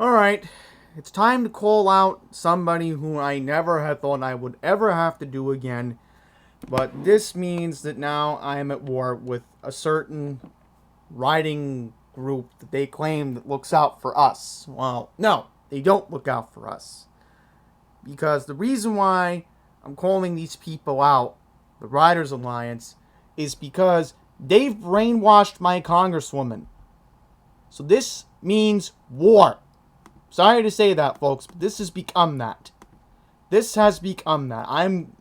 Alright, it's time to call out somebody who I never had thought I would ever have to do again. But this means that now I am at war with a certain writing group that they claim that looks out for us. Well, no, they don't look out for us. Because the reason why I'm calling these people out, the Writers Alliance, is because they've brainwashed my congresswoman. So this means war. Sorry to say that, folks, but this has become that. This has become that. I'm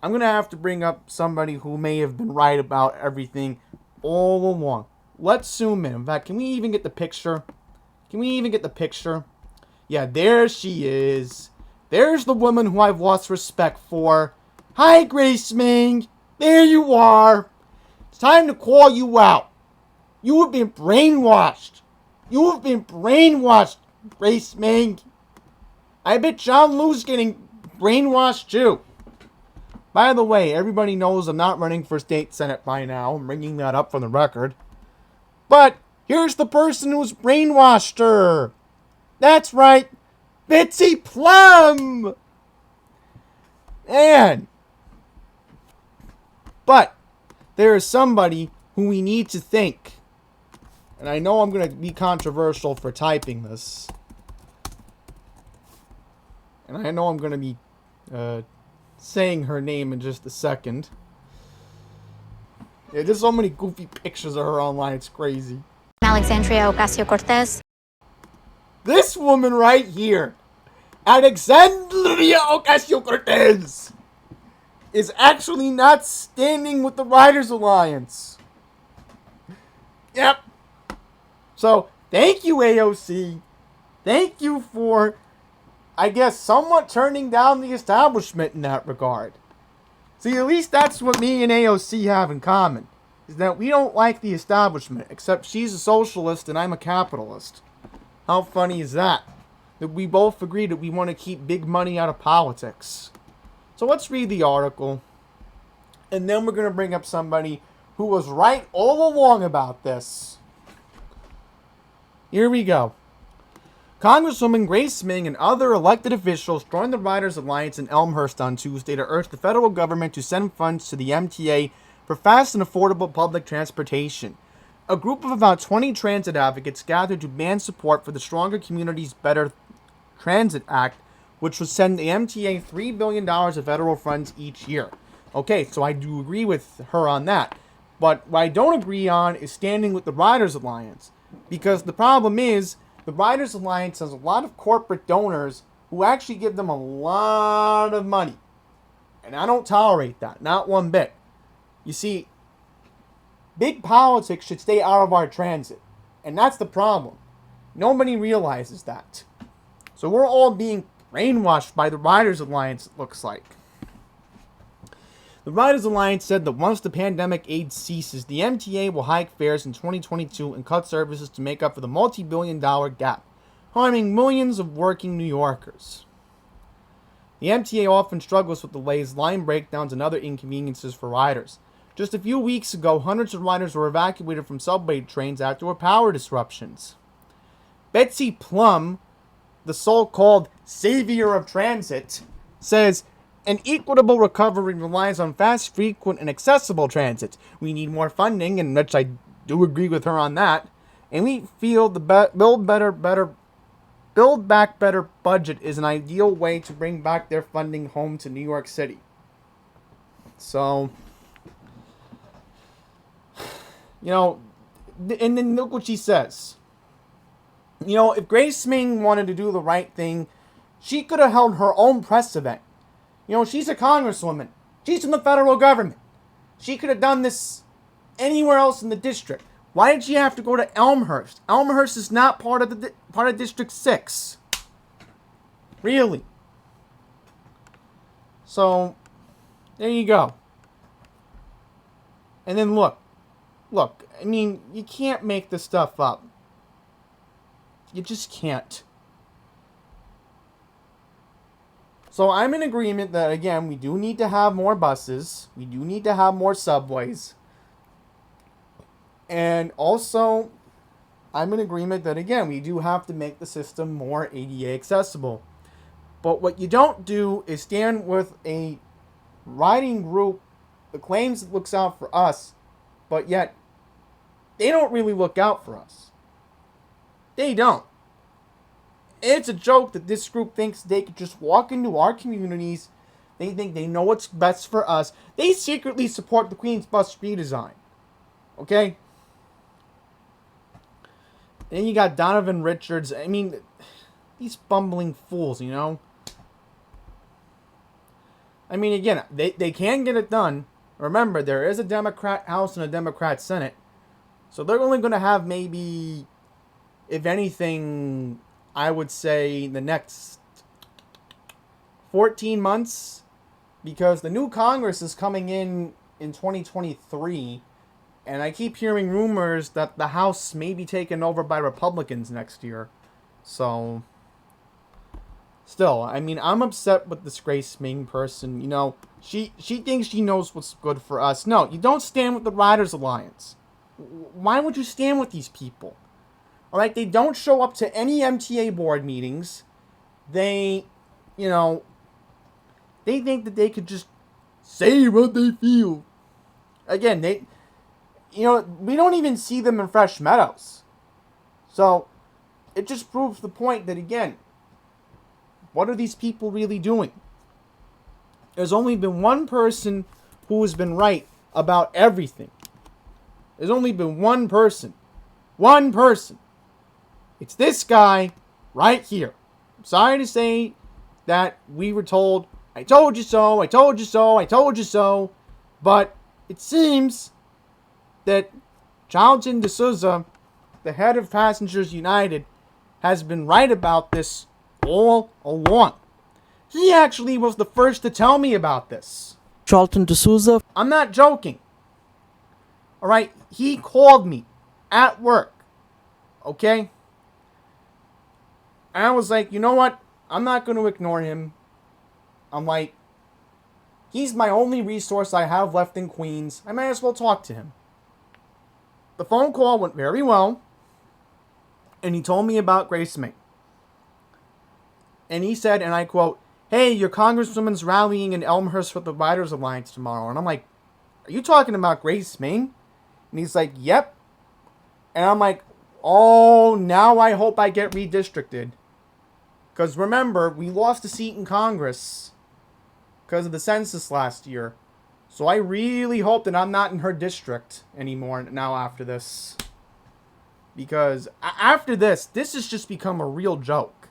gonna have to bring up somebody who may have been right about everything all along. Let's zoom in. In fact, can we even get the picture? Can we even get the picture? Yeah, there she is. There's the woman who I've lost respect for. Hi, Grace Meng. There you are. It's time to call you out. You have been brainwashed. You have been brainwashed, Grace Meng. I bet John Lou's getting brainwashed too. By the way, everybody knows I'm not running for state senate by now. I'm bringing that up for the record. But here's the person who's brainwashed her. That's right, Bitsy Plum. Man. But there is somebody who we need to thank. And I know I'm going to be controversial for typing this. And I know I'm going to be saying her name in just a second. Yeah, there's so many goofy pictures of her online, it's crazy. Alexandria Ocasio-Cortez. This woman right here, Alexandria Ocasio-Cortez, is actually not standing with the Writers Alliance. Yep. So, thank you, AOC. Thank you for, I guess, somewhat turning down the establishment in that regard. See, at least that's what me and AOC have in common, is that we don't like the establishment, except she's a socialist and I'm a capitalist. How funny is that? That we both agree that we want to keep big money out of politics. So let's read the article, and then we're going to bring up somebody who was right all along about this. Here we go. Congresswoman Grace Meng and other elected officials joined the Writers Alliance in Elmhurst on Tuesday to urge the federal government to send funds to the MTA for fast and affordable public transportation. A group of about 20 transit advocates gathered to demand support for the Stronger Communities Better Transit Act, which would send the MTA $3 billion of federal funds each year. Okay, so I do agree with her on that. But what I don't agree on is standing with the Writers Alliance. Because the problem is, the Writers Alliance has a lot of corporate donors who actually give them a lot of money. And I don't tolerate that, not one bit. You see, big politics should stay out of our transit. And that's the problem. Nobody realizes that. So we're all being brainwashed by the Writers Alliance, it looks like. The Writers Alliance said that once the pandemic aid ceases, the MTA will hike fares in 2022 and cut services to make up for the multi-billion-dollar gap, harming millions of working New Yorkers. The MTA often struggles with delays, line breakdowns, and other inconveniences for riders. Just a few weeks ago, hundreds of riders were evacuated from subway trains after power disruptions. Betsy Plum, the so-called savior of transit, says, an equitable recovery relies on fast, frequent, and accessible transit. We need more funding, and which I do agree with her on that. And we feel the Build Back Better budget is an ideal way to bring back their funding home to New York City. So, and then look what she says. If Grace Meng wanted to do the right thing, she could have held her own press event. She's a congresswoman. She's in the federal government. She could have done this anywhere else in the district. Why did she have to go to Elmhurst? Elmhurst is not part of District 6. Really. So, there you go. And then look, I mean, you can't make this stuff up. You just can't. So I'm in agreement that, again, we do need to have more buses. We do need to have more subways. And also, I'm in agreement that, again, we do have to make the system more ADA accessible. But what you don't do is stand with a riding group that claims it looks out for us, but yet they don't really look out for us. They don't. It's a joke that this group thinks they could just walk into our communities. They think they know what's best for us. They secretly support the Queen's bus redesign. Okay? Then you got Donovan Richards. I mean, these bumbling fools, you know? I mean, again, they can get it done. Remember, there is a Democrat House and a Democrat Senate. So they're only going to have maybe, if anything, I would say the next 14 months. Because the new Congress is coming in 2023. And I keep hearing rumors that the House may be taken over by Republicans next year. So, still, I mean, I'm upset with this Grace Meng person. You know, she thinks she knows what's good for us. No, you don't stand with the Riders Alliance. Why would you stand with these people? Alright, they don't show up to any MTA board meetings. They, you know, they think that they could just say what they feel. Again, you know, we don't even see them in Fresh Meadows. So, it just proves the point that, again, what are these people really doing? There's only been one person who has been right about everything. There's only been one person. One person. It's this guy right here. I'm sorry to say that we were told, I told you so, I told you so, I told you so. But it seems that Jonathan D'Souza, the head of Passengers United, has been right about this all along. He actually was the first to tell me about this. Jonathan D'Souza. I'm not joking. Alright, he called me at work. Okay? And I was like, you know what? I'm not going to ignore him. I'm like, he's my only resource I have left in Queens. I might as well talk to him. The phone call went very well. And he told me about Grace Meng. And he said, and I quote, hey, your congresswoman's rallying in Elmhurst with the Riders Alliance tomorrow. And I'm like, are you talking about Grace Meng? And he's like, yep. And I'm like, oh, now I hope I get redistricted. Because remember, we lost a seat in Congress because of the census last year. So I really hope that I'm not in her district anymore now after this. Because after this has just become a real joke.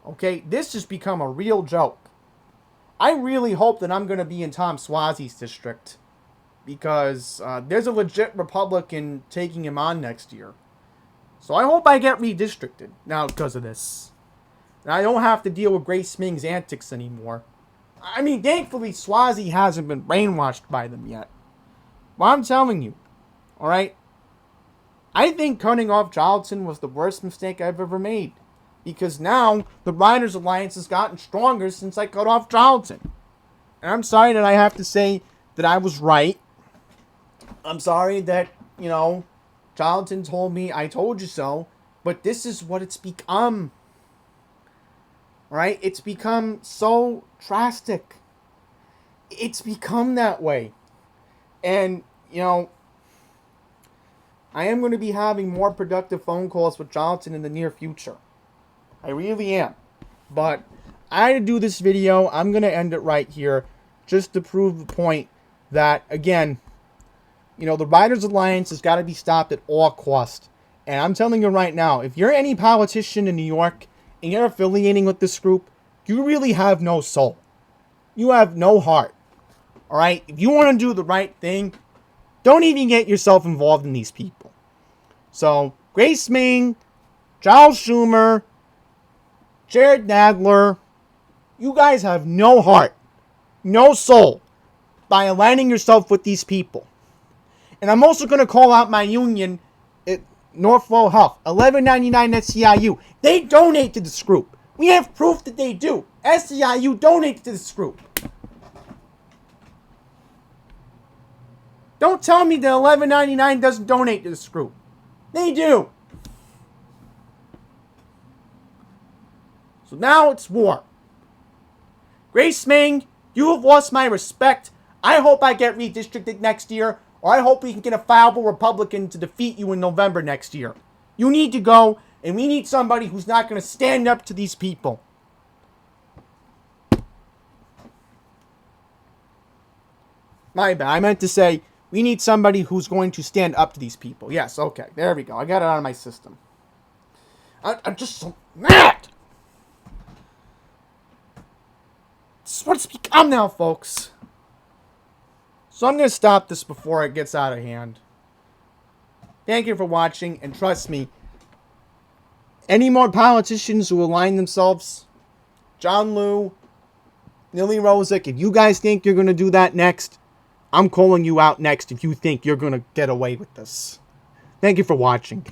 Okay, this has become a real joke. I really hope that I'm going to be in Tom Suozzi's district. Because there's a legit Republican taking him on next year. So I hope I get redistricted now because of this. And I don't have to deal with Grace Meng's antics anymore. I mean, thankfully, Suozzi hasn't been brainwashed by them yet. But I'm telling you, alright? I think cutting off Jonathan was the worst mistake I've ever made. Because now, the Riders Alliance has gotten stronger since I cut off Jonathan. And I'm sorry that I have to say that I was right. I'm sorry that, you know, Jonathan told me I told you so. But this is what it's become. Right? It's become so drastic. It's become that way. And, you know, I am going to be having more productive phone calls with Jonathan in the near future. I really am. But I had to do this video. I'm going to end it right here just to prove the point that, again, you know, the Riders Alliance has got to be stopped at all costs. And I'm telling you right now, if you're any politician in New York and you're affiliating with this group, you really have no soul. You have no heart. Alright? If you want to do the right thing, don't even get yourself involved in these people. So, Grace Meng, Charles Schumer, Jared Nadler, you guys have no heart, no soul by aligning yourself with these people. And I'm also going to call out my union at Northwell Health, $11.99 SEIU. They donate to this group. We have proof that they do. SEIU donates to this group. Don't tell me that $11.99 doesn't donate to this group. They do. So now it's war. Grace Meng, you have lost my respect. I hope I get redistricted next year, or I hope we can get a viable Republican to defeat you in November next year. You need to go, and we need somebody who's not going to stand up to these people. My bad. I meant to say, we need somebody who's going to stand up to these people. Yes, okay. There we go. I got it out of my system. I'm just so mad! This is what it's become now, folks. So I'm going to stop this before it gets out of hand. Thank you for watching, and trust me, any more politicians who align themselves, John Liu, Lily Rosick, if you guys think you're going to do that next, I'm calling you out next if you think you're going to get away with this. Thank you for watching.